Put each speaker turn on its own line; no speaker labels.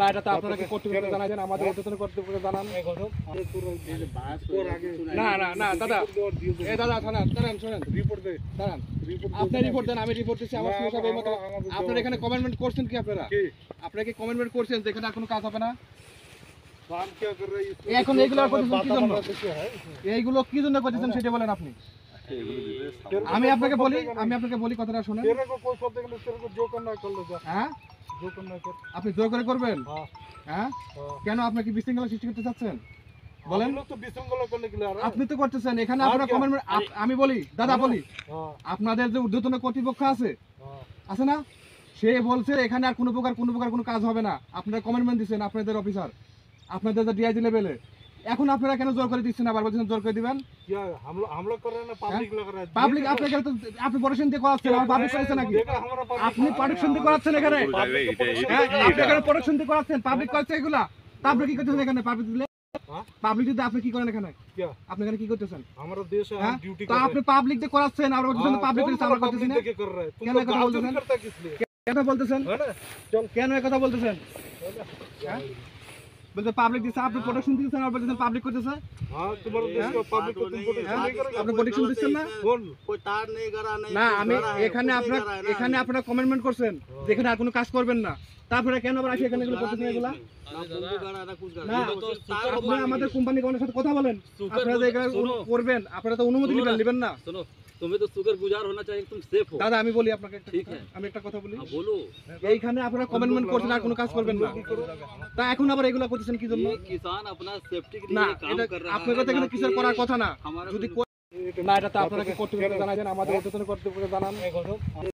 না, এটা তো আপনারা কি কর্তৃপক্ষকে জানাবেন, আমাদের ঊর্ধ্বতন কর্তৃপক্ষকে জানান। না না না দাদা, এ দাদা দাঁড়ান শোনেন, দাঁড়ান, আপনি রিপোর্ট দেন, আমি রিপোর্ট দিচ্ছি। আমার সঙ্গে সব এই মতো আপনারা এখানে কমেন্টমেন্ট করছেন কি? আপনারা কি কমেন্টমেন্ট করছেন যে এখানে আর কোনো কাজ হবে না? এখন এইগুলো করতেছেন কি জন্য? এইগুলো কি জন্য করতেছেন সেটা বলেন আপনি। আমি আপনাকে বলি কথাটা শুনেন। হ্যাঁ, আপনি জোর করে করবেন? হ্যাঁ, কেন? আপনি কি বিশৃঙ্খলা সৃষ্টি করতে চাচ্ছেন? বলেন। আপনি তো করতেছেন এখানে। আপনারা কমেন্টমেন্ট, আমি বলি দাদা, বলি আপনাদের যে ঊর্ধ্বতন কর্তৃপক্ষ আছে না, সে বলছে এখানে আর কোনো প্রকার কোনো কাজ হবে না। আপনারা কমেন্টমেন্ট দিচ্ছেন, আপনাদের অফিসার, আপনাদের যে ডিআইজি লেভেলে। এখন আপনারা কেন জোর করে দিচ্ছেন? আবার বলছেন জোর করে দিবেন। পাবলিক আপনাকে তো আপনি প্রোটেকশন দিয়ে করাচ্ছেন, আর পাবলিক করেছে নাকি? আপনি প্রোটেকশন দিয়ে করাচ্ছেন এখানে। আপনি এখানে প্রোটেকশন দিয়ে করাচ্ছেন, পাবলিক করছে এগুলা। তা আপনি কি করতেছেন এখানে? পাবলিক যদি আপনি কি করেন এখানে? আপনি এখানে কি করতেছেন? আমাদের দেশে ডিউটি করে। তো আপনি পাবলিক দিয়ে করাচ্ছেন, আর বলছেন পাবলিক করে আমরা করতেছি না। কেন এই কথা বলতেছেন? কেন বলতেছেন? কেন এই কথা বলতেছেন? বলতে পাবলিক দিছে, আপনি প্রোটেকশন দিচ্ছেন, আর বলতেছেন পাবলিক করতেছে। হ্যাঁ, তোমার দেশ কো পাবলিক কো তুম প্রোটেকশন नहीं करेगा। আপনি প্রোটেকশন দিচ্ছেন না? কোন कोई तार नहीं करा नहीं। না, আমি এখানে আপনারা কমেন্টমেন্ট করছেন যে এখানে আর কোনো কাজ করবেন না। তারপরে কেন আবার আসি এখানে এগুলো করতেছেন এগুলা? না, আপনি আমাদের কোম্পানি গণের সাথে কথা বলেন। আপনারা যে এগুলো করবেন, আপনারা তো অনুমতি নেবেন না।
सुनो, तुम्हें तो शुक्रगुजार होना चाहिए, तुम सेफ हो।
দাদা, আমি বলি আপনাকে একটা কথা, আমি একটা কথা বলি।
बोलो।
এইখানে আপনারা কমেন্টমেন্ট করছেন আর কোনো কাজ করবেন না, তা এখন আবার এগুলো করতেছেন কি জন্য?
किसान अपना सेफ्टी के
না,
लिए काम कर रहा है।
আপনাদের তো এখানে কিছু করার কথা না। যদি না, এটা তো আপনারা কি কর্তৃপক্ষকে জানাবেন, আমাদের ঊর্ধ্বতন কর্তৃপক্ষকে জানান।